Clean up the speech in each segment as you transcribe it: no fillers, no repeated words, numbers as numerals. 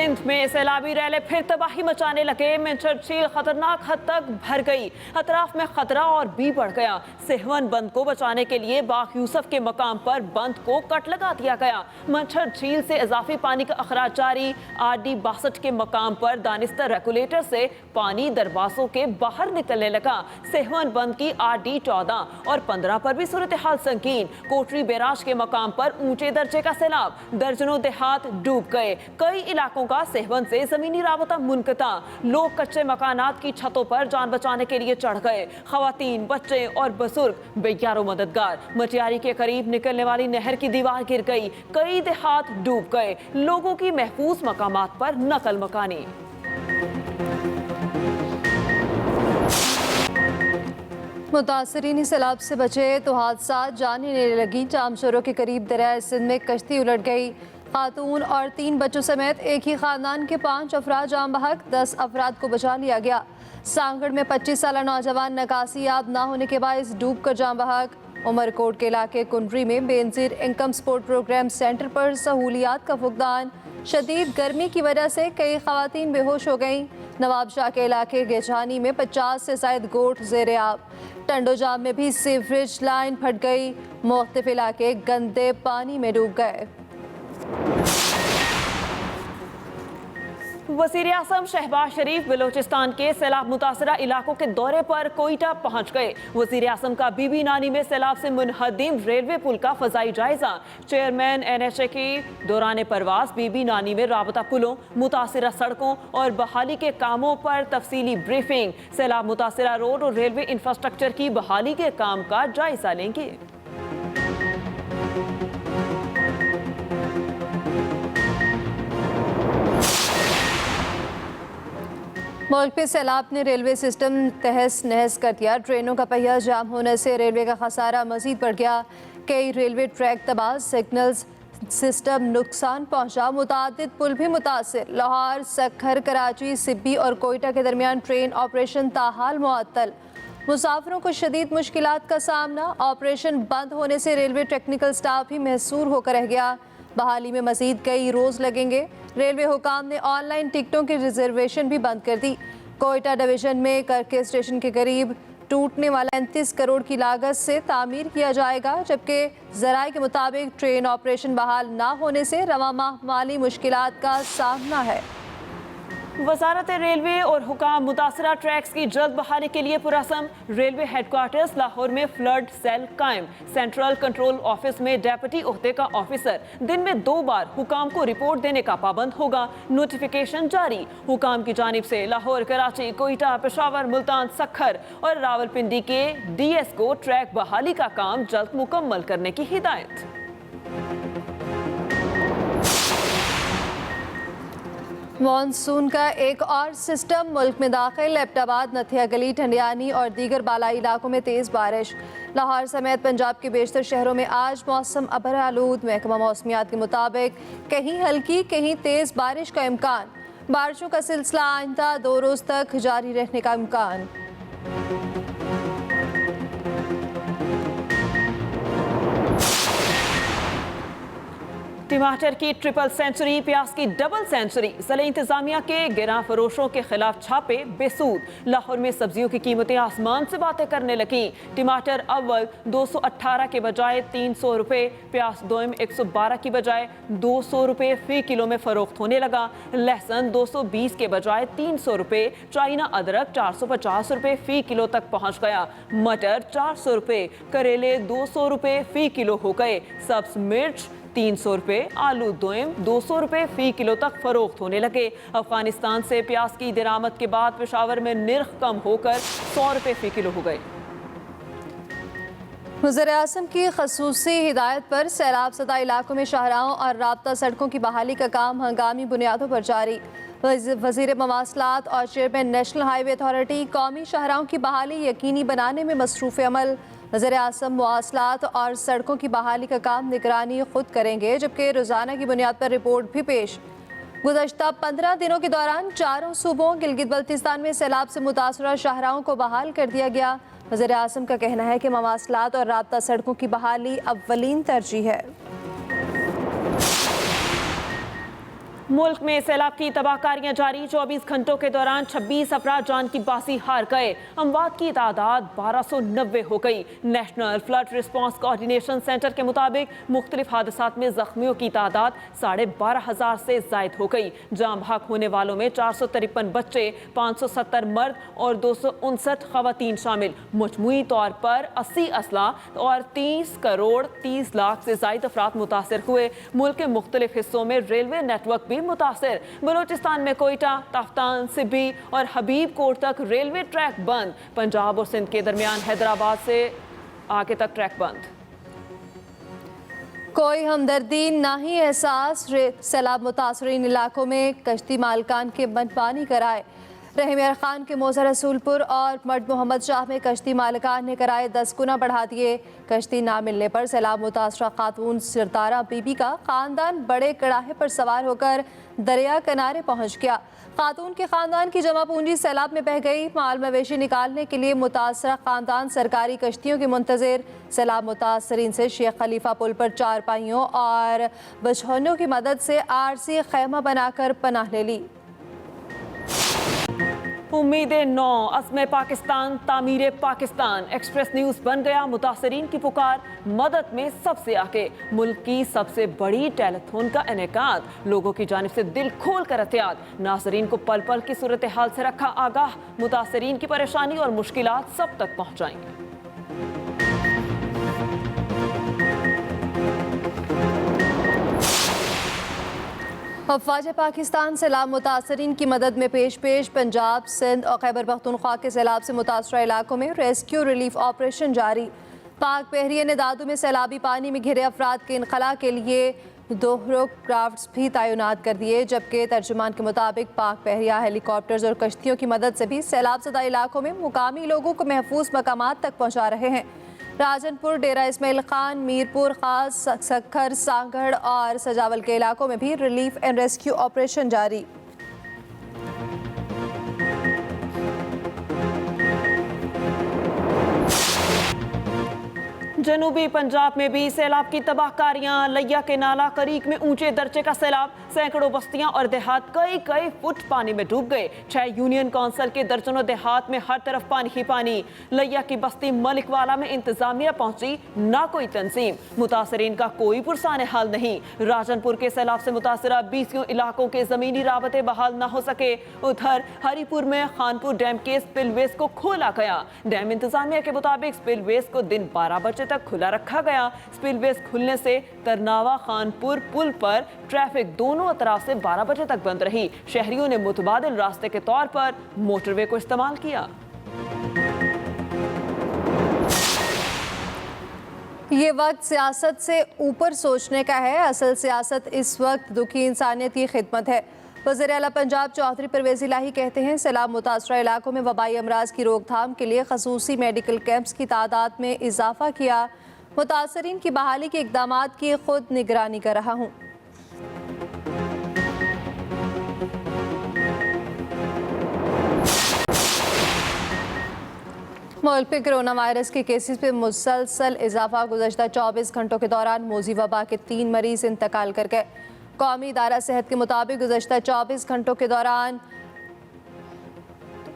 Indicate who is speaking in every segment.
Speaker 1: सिंध में सैलाबी रैले फिर तबाही मचाने लगे। मेंचर झील खतरनाक हद तक भर गई। अतराफ में खतरा और भी बढ़ गया। सेहवन बंद को बचाने के लिए बाग यूसुफ के मकाम पर बंद को कट लगा दिया गया। मेंचर झील से इजाफी पानी का अखराज जारी। RD 62 के मकाम पर दानिस्तर रेगुलेटर से पानी दरवाजों के बाहर निकलने लगा। सेहवन बंद की RD 14 और 15 पर भी सूरत हाल संगीन। कोटरी बैराज के मकाम पर ऊंचे दर्जे का सैलाब, दर्जनों देहात डूब गए। कई इलाकों का सेहवन से जमीनी राबता मुनक़ता। लोग कच्चे मकानात की छतों पर जान बचाने के लिए चढ़ गए। खवातीन, बच्चे और बुजुर्ग बेयारो मददगार। मटियारी के करीब निकलने वाली नहर की दीवार गिर गई। कई देहात डूब गए। लोगों की महफूज मकामात पर नकल मकानी।
Speaker 2: मुतासरीन सैलाब से बचे तो हादसा जाने लेने लगी। जामशोरों के करीब दरिया सिंध में कश्ती उलट गई। खातून और 3 बच्चों समेत एक ही खानदान के 5 अफराद जाम बहक, 10 अफराद को बचा लिया गया। सांगड़ में 25 साल नौजवान नकासी याब ना होने के बायस डूब कर जाम बहक। उमरकोट के इलाके कुंडरी में Benazir income support programme centre पर सहूलियात का फुकदान। शदीद गर्मी की वजह से कई खवातीन बेहोश हो गईं। नवाबशाह के इलाके गेजानी में 50 से ज़ायद गोट ज़ेर आब। टंडोजाम में भी सीवरेज लाइन फट गई। मुख्तलिफ इलाके गंदे पानी में डूब गए।
Speaker 1: वज़ीर आज़म शहबाज शरीफ बलोचिस्तान के सैलाब मुतासरा इलाकों के दौरे पर कोयटा पहुंच गए। वज़ीर आज़म का बीबी नानी में सैलाब से मुनहदिम रेलवे पुल का फजाई जायजा। चेयरमैन NHA की दौरान परवास बीबी नानी में राबता पुलों, मुतासरा सड़कों और बहाली के कामों पर तफसीली ब्रीफिंग। सैलाब मुतासरा रोड और रेलवे इंफ्रास्ट्रक्चर की बहाली के काम का जायजा लेंगे।
Speaker 2: मुल्क में सैलाब ने रेलवे सिस्टम तहस नहस कर दिया। ट्रेनों का पहिया जाम होने से रेलवे का खसारा मजीद बढ़ गया। कई रेलवे ट्रैक तबाह, सिग्नल्स सिस्टम नुकसान पहुंचा। मुतादिद पुल भी मुतासिर। लाहौर, सक्खर, कराची, सिब्बी और कोयटा के दरमियान ट्रेन ऑपरेशन ताहाल मुअत्तल। मुसाफिरों को शदीद मुश्किलात का सामना। ऑपरेशन बंद होने से रेलवे टेक्निकल स्टाफ भी महसूर होकर रह गया। बहाली में मजीद कई रोज़ लगेंगे। रेलवे हुकाम ने ऑनलाइन टिकटों की रिजर्वेशन भी बंद कर दी। कोयटा डिवीजन में करके स्टेशन के करीब टूटने वाला 39 करोड़ की लागत से तामीर किया जाएगा, जबकि ज़राए के मुताबिक ट्रेन ऑपरेशन बहाल ना होने से रवा माह माली मुश्किलात का सामना है।
Speaker 1: वजारत रेलवे और हुकाम मुतासरा ट्रैक्स की जल्द बहाली के लिए पुरअज़म। रेलवे हेडक्वार्टर्स लाहौर में फ्लड सेल कायम। सेंट्रल कंट्रोल ऑफिस में डेप्यूटी ओहदे का ऑफिसर दिन में 2 बार हुकाम को रिपोर्ट देने का पाबंद होगा। नोटिफिकेशन जारी। हुकाम की जानिब से लाहौर, कराची, कोयटा, पेशावर, मुल्तान, सक्खर और रावलपिंडी के DS को ट्रैक बहाली का काम जल्द मुकम्मल करने की हिदायत।
Speaker 2: मॉनसून का एक और सिस्टम मुल्क में दाखिल। एबटाबाद, नथिया गली, ठंडियानी और दीगर बालाई इलाकों में तेज़ बारिश। लाहौर समेत पंजाब के बेशतर शहरों में आज मौसम अबर आलूद। महकमा मौसमियात के मुताबिक कहीं हल्की कहीं तेज़ बारिश का इम्कान। बारिशों का सिलसिला आइंदा 2 रोज़ तक जारी रहने का इम्कान।
Speaker 1: टमाटर की ट्रिपल सेंचुरी, प्याज की डबल सेंचुरी। ज़िला इंतजामिया के गिरा फरोशों के खिलाफ छापे बेसूद। लाहौर में सब्जियों की कीमतें आसमान से बातें करने लगी। टमाटर अव्वल 218 के बजाय 300 रुपये, प्याज दोम 112 की बजाय 200 रुपये फी किलो में फरोख्त होने लगा। लहसुन 220 के बजाय 300 रुपये, चाइना अदरक 450 रुपये फी किलो तक पहुँच गया। मटर 400 रुपये, करेले 200 रुपये फी किलो हो गए। सब्ज मिर्च 300 रुपये, आलू दोम 200 रुपये फी किलो तक फरोख्त होने लगे। अफगानिस्तान से प्याज की दरामद के बाद पेशावर में निर्ख कम होकर 100 रुपये फी किलो हो गए।
Speaker 2: वज़ीर आज़म की ख़ुसूसी हिदायत पर सैलाब ज़दा इलाकों में शाहराहों और राब्ता सड़कों की बहाली का काम हंगामी बुनियादों पर जारी। वज़ीर मवासलात और चेयरमैन नेशनल हाईवे अथॉरिटी कौमी शाहराहों की बहाली यकीनी बनाने में मसरूफ़ अमल। वज़ीर आज़म मवासलात और सड़कों की बहाली का काम निगरानी खुद करेंगे, जबकि रोज़ाना की बुनियाद पर रिपोर्ट भी पेश। गुज़श्ता 15 दिनों के दौरान 4 सूबों गिलगित बल्तिस्तान में सैलाब से मुतासरा शाहराहों को बहाल कर दिया गया। वज़ीर आज़म का कहना है कि मवासलात और राब्ता सड़कों की बहाली अव्वलीन तरजीह है।
Speaker 1: मुल्क में सैलाब की तबाहकारियां जारी। 24 घंटों के दौरान 26 अफराद जान की बाजी हार गए। अमवात की तादाद 1290 हो गई। National flood response coordination centre के मुताबिक मुख्तलिफ हादसात में जख्मियों की तादाद 12,500 से जायद हो गई। जाम बहक होने वालों में 453 बच्चे, 570 मर्द और 259 खवातीन शामिल। मजमूई तौर पर 80 असला और 30 करोड़ 30 लाख से जायद अफराद मुतासर हुए। मुल्क के मुख्तलिफ हिस्सों में रेलवे नेटवर्क भी मुतासर। बलूचिस्तान में कोयटा, ताफ्तान, सिब्बी और हबीब कोट तक रेलवे ट्रैक बंद। पंजाब और सिंध के दरमियान हैदराबाद से आगे तक ट्रैक बंद।
Speaker 2: कोई हमदर्दी ना ही एहसास। सैलाब मुतासरीन इलाकों में कश्ती मालकान के मनमानी कराए। रहीम यार खान के मौजा रसूलपुर और मर्द मोहम्मद शाह में कश्ती मालिकान ने किराए 10 गुना बढ़ा दिए। कश्ती ना मिलने पर सैलाब मुतासरा खातून सिरतारा बीबी का खानदान बड़े कड़ाहे पर सवार होकर दरिया किनारे पहुंच गया। खातून के खानदान की जमा पूंजी सैलाब में बह गई। माल मवेशी निकालने के लिए मुतासरा खानदान सरकारी कश्तियों के मुंतजिर। सैलाब मुतासरीन से शेख खलीफा पुल पर चारपाइयों और बछौनों की मदद से आरसी खैमा बनाकर पनाह ले ली।
Speaker 1: उम्मीदें 9, अज़्म पाकिस्तान, तामीर पाकिस्तान। एक्सप्रेस न्यूज़ बन गया मुतासरीन की पुकार, मदद में सबसे आगे। मुल्क की सबसे बड़ी टेलीथॉन का इनेकाद, लोगों की जानिब से दिल खोल कर एहतियात। नाजरीन को पल पल की सूरत हाल से रखा आगाह। मुतासरीन की परेशानी और मुश्किलात सब तक पहुँचाएंगे।
Speaker 2: अफवाज पाकिस्तान सैलाब मुतासरीन की मदद में पेश पंजाब, सिंध और खैबर पख्तूनख्वा के सैलाब से मुतासरा इलाकों में रेस्क्यू रिलीफ ऑपरेशन जारी। पाक बहरिया ने दादू में सैलाबी पानी में घिरे अफराद के इनखला के लिए 2 क्राफ्ट्स भी तैनात कर दिए, जबकि तर्जुमान के मुताबिक पाक बहरिया हेलीकॉप्टर्स और कश्तियों की मदद से भी सैलाब ज़दा इलाकों में मुकामी लोगों को महफूज मकामात तक पहुँचा रहे हैं। राजनपुर, डेरा इस्माइल खान, मीरपुर खास, सखर, सांगढ़ और सजावल के इलाकों में भी रिलीफ एंड रेस्क्यू ऑपरेशन जारी।
Speaker 1: जनूबी पंजाब में भी सैलाब की तबाहकारियां। लिया के नाला करीक में ऊंचे दर्जे का सैलाब, सैकड़ों बस्तियां और देहात कई फुट पानी में डूब गए। 6 यूनियन काउंसिल के दर्जनों देहात में हर तरफ पानी ही पानी। लिया की बस्ती मलिकवाला में इंतजामिया पहुंची, ना कोई तंजीम। मुतासरीन का कोई पुरसाने हाल नहीं। राजनपुर के सैलाब से मुतासरा 20 इलाकों के जमीनी राबते बहाल न हो सके। उधर हरिपुर में खानपुर डैम के स्पिलवेज को खोला गया। डैम इंतजामिया के मुताबिक स्पिलवेज को दिन 12 बजे तक खुला रखा गया। स्पिलवेज खुलने से तरनावा खानपुर पुल पर ट्रैफिक दोनों तरफ से 12 बजे तक बंद रही। शहरियों ने मुतबादिल रास्ते के तौर पर मोटरवे को इस्तेमाल किया।
Speaker 2: ये वक्त सियासत से ऊपर सोचने का है। असल सियासत इस वक्त दुखी इंसानियत की खिदमत है। वज़ीर आला पंजाब चौधरी परवेज़ इलाही कहते हैं सैलाब मुतासरा इलाकों में वबाई अमराज की रोकथाम के लिए खसूसी मेडिकल कैंप्स की तादाद में इजाफा किया। मुतासरीन की बहाली के इक़दामात की खुद निगरानी कर रहा हूँ। मुल्क में कोरोना वायरस के केसेस में मुसलसल इजाफा। गुज़श्ता 24 घंटों के दौरान मोजी वबा के 3 मरीज इंतकाल कर गए। कौमी इदारा सेहत के मुताबिक गुज़श्ता 24 घंटों के दौरान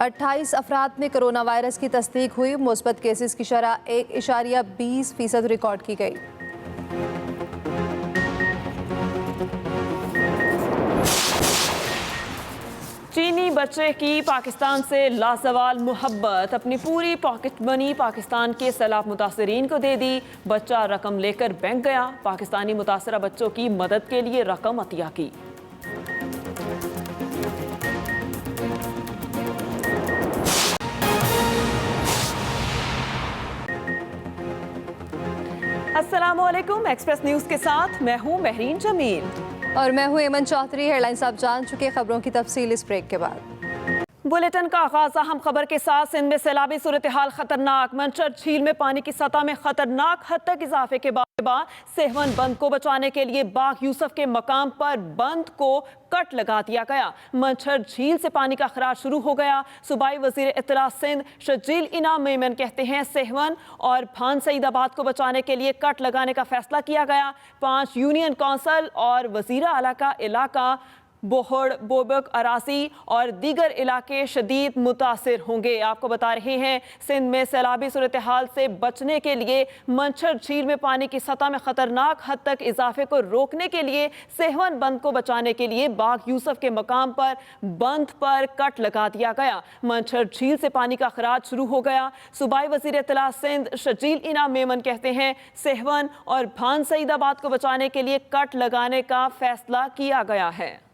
Speaker 2: 28 अफराद में कोरोना वायरस की तस्दीक हुई। मुस्बत केसेस की शरह 1.20% रिकॉर्ड की गई।
Speaker 1: चीनी बच्चे की पाकिस्तान से लाजवाल मोहब्बत, अपनी पूरी पॉकेट मनी पाकिस्तान के सैलाब मुतासरीन को दे दी। बच्चा रकम लेकर बैंक गया। पाकिस्तानी मुतासरा बच्चों की मदद के लिए रकम अतिया की। अस्सलामुअलैकुम, एक्सप्रेस न्यूज़ के साथ मैं हूँ महरीन जमील
Speaker 2: और मैं हूँ एमन चौधरी। हेडलाइंस आप जान चुके, खबरों की तफसील इस ब्रेक के बाद।
Speaker 1: बुलेटिन का आगाज अहम खबर के साथ। सिंध में सैलाबी सूरत हाल खतरनाक। मंचर झील में पानी की सतह में खतरनाक हद तक इजाफे के बाद सेहवन बंद को बचाने के लिए बाग यूसुफ के मकाम पर बंद को कट लगा दिया गया। मंचर झील से पानी का खराज शुरू हो गया। सूबाई वजीर इत्तला सिंध शजील इनाम मेमन कहते हैं सेहवन और भान सईदाबाद को बचाने के लिए कट लगाने का फैसला किया गया। 5 यूनियन काउंसिल और वजीर आला का इलाका बोहड़, बोबक, अरासी और दीगर इलाके शदीद मुतासिर होंगे। आपको बता रहे हैं सिंध में सैलाबी सूरत हाल से बचने के लिए मंछर झील में पानी की सतह में खतरनाक हद तक इजाफे को रोकने के लिए सेहवन बंद को बचाने के लिए बाग यूसुफ के मकाम पर बंद पर कट लगा दिया गया। मंछर झील से पानी का खराज शुरू हो गया। सूबाई वजीर इत्तला सिंध शजील इनाम मेमन कहते हैं सेहवन और भान सईदाबाद को बचाने के लिए कट लगाने का फैसला किया गया है।